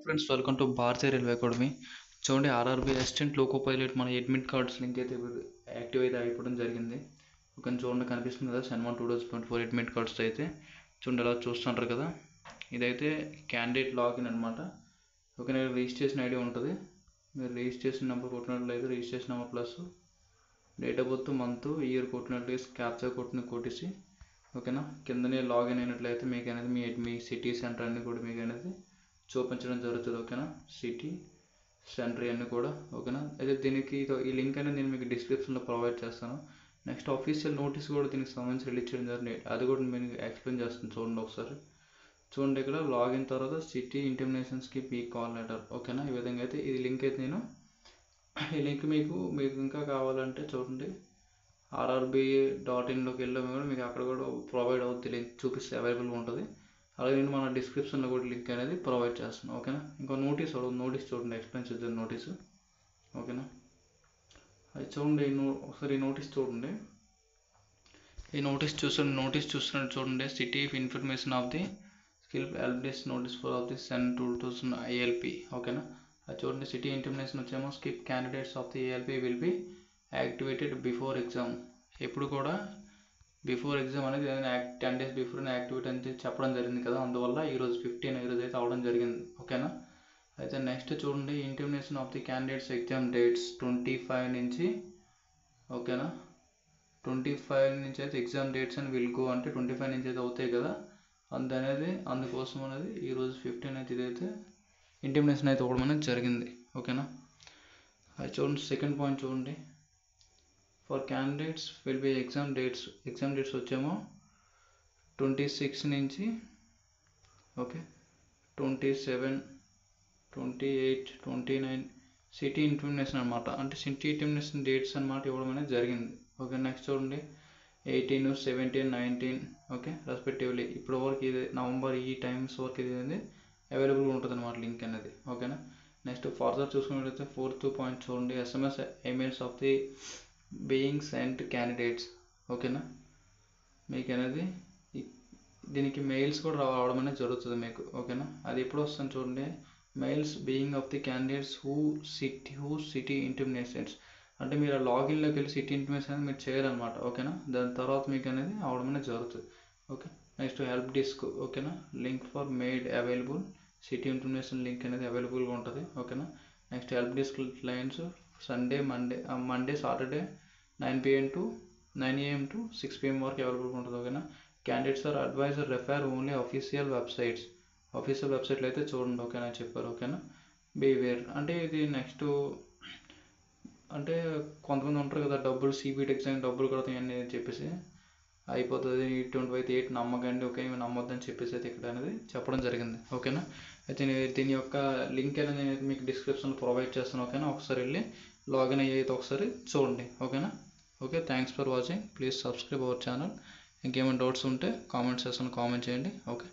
Friends, welcome to Bharatiya railway academy. చూడండి, RRB assistant loco pilot మన admit cards link అయితే active అయితే అయిపోవడం జరిగింది. ఓకే, చూడండి కనిపిస్తుంది కదా, సెన్ 2024 అడ్మిట్ కార్డ్స్ అయితే చూడండి ఎలా చూస్తుంటారు కదా. ఇదైతే క్యాండిడేట్ లాగిన్ అనమాట. ఓకే, రిజిస్ట్రేషన్ ఐడి ఉంటుంది. మీరు రిజిస్ట్రేషన్ నెంబర్ కొట్టినట్లయితే registration number plus date of birth, month, year కొట్టినట్లయితే క్యాప్చర్ కొట్టేసి ఓకేనా. కిందనే లాగిన్ అయినట్లయితే మీకు అనేది మీ సిటీ సెంటర్ అన్నీ కూడా మీకు అనేది చూపించడం జరుగుతుంది. ఓకేనా, సిటీ సెంటర్ అన్నీ కూడా ఓకేనా. అయితే దీనికి ఈ లింక్ అనేది నేను మీకు డిస్క్రిప్షన్లో ప్రొవైడ్ చేస్తాను. నెక్స్ట్ ఆఫీషియల్ నోటీస్ కూడా దీనికి సంబంధించి రిలీజ్ చేయడం జరిగింది. అది కూడా నేను ఎక్స్ప్లెయిన్ చేస్తాను. చూడండి ఒకసారి. చూడండి, ఇక్కడ లాగిన్ తర్వాత సిటీ ఇంటిమేషన్స్కి పీ కాల్ లెటర్ ఓకేనా. ఈ విధంగా అయితే ఈ లింక్ అయితే నేను ఈ లింక్ మీకు ఇంకా కావాలంటే చూడండి, rrb.inలోకి వెళ్ళాము కూడా మీకు అక్కడ కూడా ప్రొవైడ్ అవుతుంది. లింక్ చూపిస్తే అవైలబుల్గా ఉంటుంది. అలాగే నేను మన డిస్క్రిప్షన్లో కూడా లింక్ అనేది ప్రొవైడ్ చేస్తున్నాను. ఓకేనా. ఇంకో నోటీస్ చూడండి, ఎక్స్ప్లెయిన్ చేద్దాం నోటీసు ఓకేనా. అది చూడండి, ఒకసారి ఈ నోటీస్ చూడండి. ఈ నోటీస్ చూస్తున్నట్టు చూడండి, city information of the skill help desk notice for of the CEN 2000 ILP ఓకేనా. అది చూడండి, సిటీ ఇంటిమేషన్ వచ్చేమో skip candidates of the ALP will be activated before exam. ఎప్పుడు కూడా బిఫోర్ ఎగ్జామ్ అనేది 10 days బిఫోర్ యాక్టివేట్ అని చెప్పడం జరిగింది కదా. అందువల్ల ఈరోజు 15 ఈరోజు అయితే అవడం జరిగింది ఓకేనా. అయితే నెక్స్ట్ చూడండి, intimation of the candidates exam dates 25 నుంచి ఓకేనా. 25 నుంచి అయితే ఎగ్జామ్ డేట్స్ అని విల్ గో అంటే 25 నుంచి అయితే అవుతాయి కదా. అందుకోసం అనేది ఈరోజు 15 అయితే ఇదైతే ఇంటిమేషన్ అయితే ఇవ్వడం అనేది జరిగింది ఓకేనా. అది చూడండి, సెకండ్ పాయింట్ చూడండి, for candidates will be exam dates వచ్చేమో 26 నుంచి ఓకే 27, 28, 29 సిటీ ఇంటిమేషన్ అనమాట. అంటే సిటీ ఇంటిమేషన్ డేట్స్ అనమాట ఇవ్వడం అనేది జరిగింది ఓకే. నెక్స్ట్ చూడండి, 18, 17, 19 ఓకే రెస్పెక్టివ్లీ. ఇప్పుడు వరకు ఇది నవంబర్ ఈ టైమ్స్ వరకు ఇది అనేది అవైలబుల్గా ఉంటుంది అనమాట లింక్ అనేది ఓకేనా. నెక్స్ట్ ఫర్దర్ చూసుకున్నట్లయితే 4th పాయింట్ చూడండి, SMS emails of the being sent candidates ఓకేనా. మీకు అనేది దీనికి మెయిల్స్ కూడా రావడం అనేది జరుగుతుంది మీకు ఓకేనా. అది ఎప్పుడు వస్తుంది చూడండి, mails being of the candidates who city intimations. అంటే మీరు ఆ లాగిన్లోకి వెళ్ళి సిటీ ఇంటిమేషన్ అనేది మీరు చేయాలన్నమాట ఓకేనా. దాని తర్వాత మీకు అనేది అవడం అనేది జరుగుతుంది ఓకే. నెక్స్ట్ హెల్ప్ డెస్క్ ఓకేనా, link for made available city intimation link అనేది అవైలబుల్గా ఉంటుంది ఓకేనా. Next help desk lines Monday Saturday 9 AM to 6 PM వరకు అవైలబుల్గా ఉంటుంది ఓకేనా. Candidates are advised refer only official వెబ్సైట్లు అయితే చూడండి ఓకేనా చెప్పారు ఓకేనా. బివేర్ అంటే ఇది నెక్స్ట్ అంటే కొంతమంది ఉంటారు కదా, డబ్బులు CBT ఎగ్జామ్ డబ్బులు కడతాయి అని చెప్పేసి అయిపోతుంది 25 నమ్మకండి ఓకే, నమ్మొద్దని చెప్పేసి అయితే ఇక్కడ అనేది చెప్పడం జరిగింది ఓకేనా. అయితే దీని యొక్క లింక్ అనేది నేను మీకు డిస్క్రిప్షన్లో ప్రొవైడ్ చేస్తాను ఓకేనా. ఒకసారి వెళ్ళి లాగిన్ అయ్యి ఒకసారి చూడండి ఓకేనా. Okay, thanks for watching. Please subscribe our channel. ఇంకేమైనా డౌట్స్ ఉంటే కామెంట్ సెక్షన్లో కామెంట్ చేయండి ఓకే.